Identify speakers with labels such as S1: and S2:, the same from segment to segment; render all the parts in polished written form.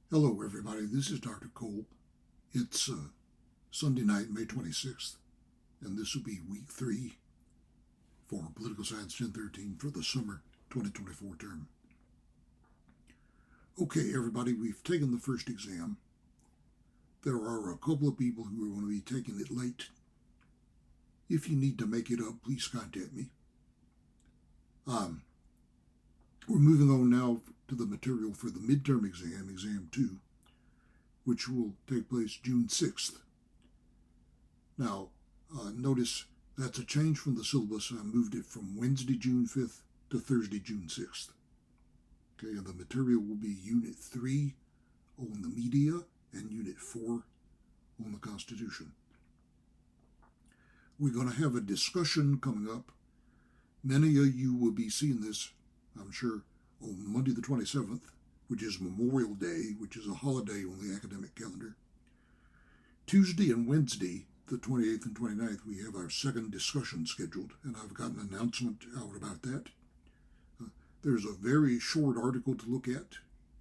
S1: Hello, everybody. This is Dr. Cole. It's Sunday night, May 26th, and this will be week 3 for Political Science 1013 for the summer 2024 term. Okay, everybody, we've taken the first exam. There are a couple of people who are going to be taking it late. If you need to make it up, please contact me. We're moving on now to the material for the midterm exam, Exam 2, which will take place June 6th. Now, notice that's a change from the syllabus. I moved it from Wednesday, June 5th to Thursday, June 6th. Okay, and the material will be Unit 3 on the media and Unit 4 on the Constitution. We're going to have a discussion coming up. Many of you will be seeing this, I'm sure, on Monday the 27th, which is Memorial Day, which is a holiday on the academic calendar. Tuesday and Wednesday, the 28th and 29th, we have our second discussion scheduled, and I've got an announcement out about that. There's a very short article to look at,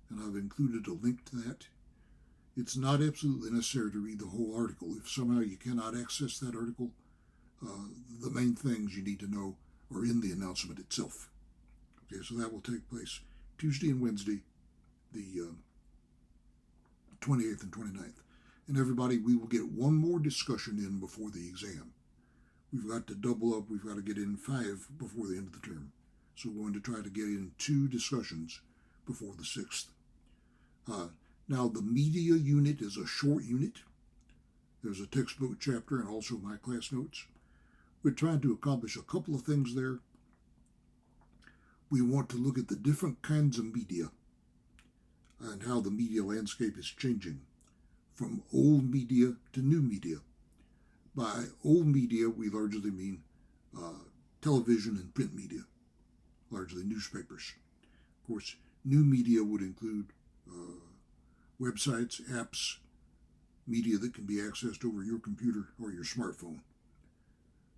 S1: and I've included a link to that. It's not absolutely necessary to read the whole article. If somehow you cannot access that article, the main things you need to know are in the announcement itself. Okay, so that will take place Tuesday and Wednesday, the 28th and 29th. And everybody, we will get one more discussion in before the exam. We've got to double up. We've got to get in 5 before the end of the term. So we're going to try to get in 2 discussions before the 6th. Now, the media unit is a short unit. There's a textbook chapter and also my class notes. We're trying to accomplish a couple of things there. We want to look at the different kinds of media and how the media landscape is changing from old media to new media. By old media, we largely mean television and print media, largely newspapers. Of course, new media would include websites, apps, media that can be accessed over your computer or your smartphone.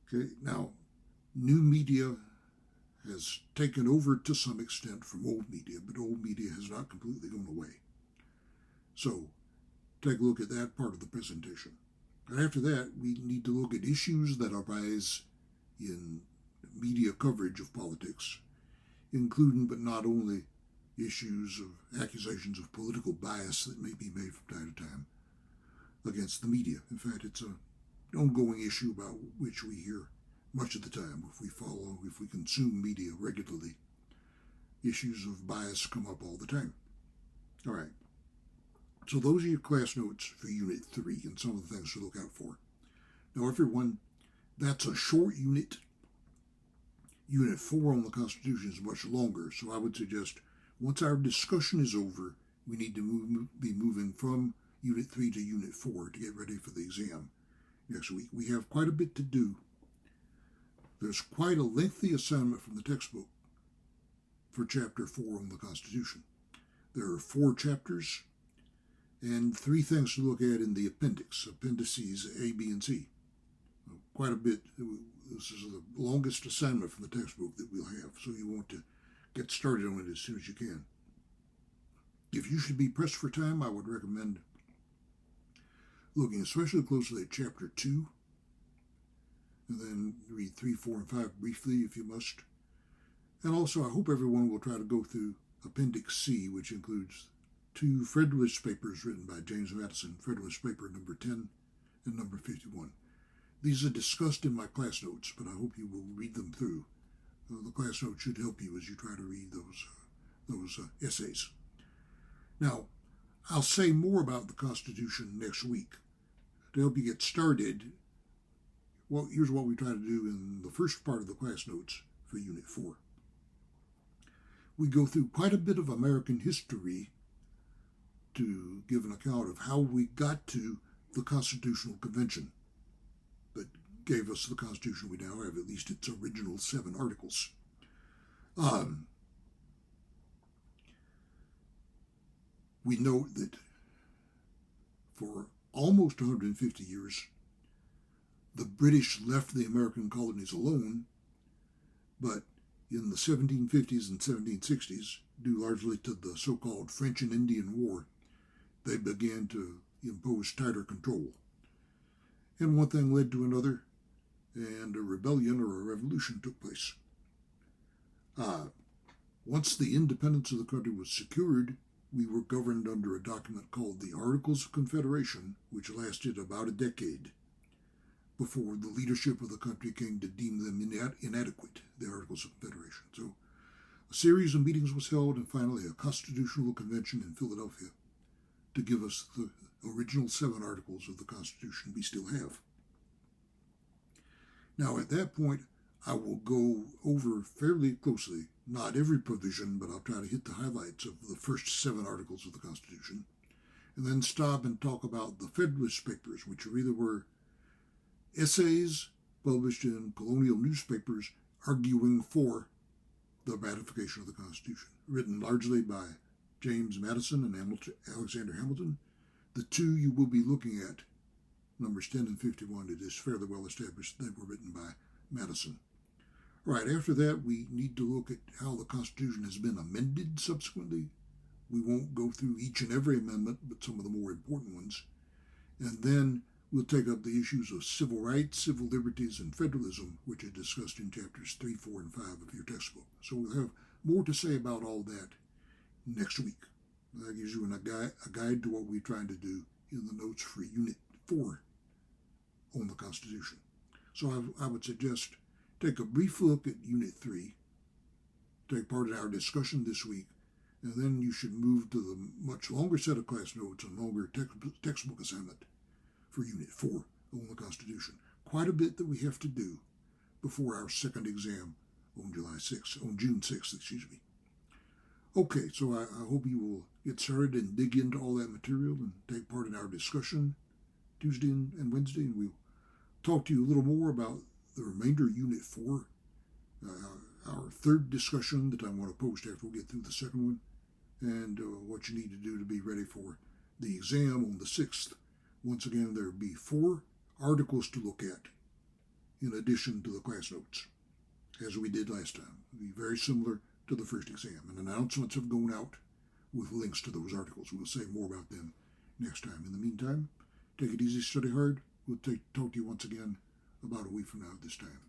S1: Okay, now, new media has taken over to some extent from old media, but old media has not completely gone away. So, take a look at that part of the presentation. And after that, we need to look at issues that arise in media coverage of politics, including but not only issues of accusations of political bias that may be made from time to time against the media. In fact, it's an ongoing issue about which we hear much of the time. If we consume media regularly, issues of bias come up all the time. All right. So those are your class notes for Unit 3 and some of the things to look out for. Now, everyone, that's a short unit. Unit 4 on the Constitution is much longer, so I would suggest once our discussion is over, we need to be moving from Unit 3 to Unit 4 to get ready for the exam next week. We have quite a bit to do. There's quite a lengthy assignment from the textbook for Chapter 4 on the Constitution. There are 4 chapters and 3 things to look at in the appendices A, B, and C. Quite a bit. This is the longest assignment from the textbook that we'll have, so you want to get started on it as soon as you can. If you should be pressed for time, I would recommend looking especially closely at Chapter 2, and then read 3, 4, and 5 briefly if you must. And also, I hope everyone will try to go through Appendix C, which includes 2 Federalist papers written by James Madison, Federalist paper number 10 and number 51. These are discussed in my class notes, but I hope you will read them through. The class notes should help you as you try to read those essays. Now, I'll say more about the Constitution next week. To help you get started, well, here's what we try to do in the first part of the class notes for Unit 4. We go through quite a bit of American history to give an account of how we got to the Constitutional Convention that gave us the Constitution we now have, at least its original 7 articles. We note that for almost 150 years, the British left the American colonies alone, but in the 1750s and 1760s, due largely to the so-called French and Indian War, they began to impose tighter control. And one thing led to another, and a rebellion or a revolution took place. Once the independence of the country was secured, we were governed under a document called the Articles of Confederation, which lasted about a decade before the leadership of the country came to deem them inadequate, the Articles of Confederation. So a series of meetings was held, and finally a constitutional convention in Philadelphia to give us the original 7 articles of the Constitution we still have. Now, at that point, I will go over fairly closely, not every provision, but I'll try to hit the highlights of the first 7 articles of the Constitution, and then stop and talk about the Federalist Papers, which either were essays published in colonial newspapers arguing for the ratification of the Constitution, written largely by James Madison and Alexander Hamilton. The 2 you will be looking at, numbers 10 and 51, it is fairly well established they were written by Madison. Right, after that, we need to look at how the Constitution has been amended subsequently. We won't go through each and every amendment, but some of the more important ones. And then we'll take up the issues of civil rights, civil liberties, and federalism, which are discussed in chapters 3, 4, and 5 of your textbook. So we'll have more to say about all that next week. That gives you a guide to what we're trying to do in the notes for Unit 4 on the Constitution. So I would suggest take a brief look at Unit 3, take part in our discussion this week, and then you should move to the much longer set of class notes and longer textbook assignment for Unit 4 on the Constitution. Quite a bit that we have to do before our second exam on June 6th. Okay, so I hope you will get started and dig into all that material and take part in our discussion Tuesday and Wednesday, and we'll talk to you a little more about the remainder of Unit 4, our third discussion that I want to post after we get through the second one, and what you need to do to be ready for the exam on the 6th. Once again, there will be 4 articles to look at in addition to the class notes, as we did last time. It'll be very similar to the first exam, and announcements have gone out with links to those articles. We'll say more about them next time. In the meantime, take it easy, study hard. We'll talk to you once again about a week from now at this time.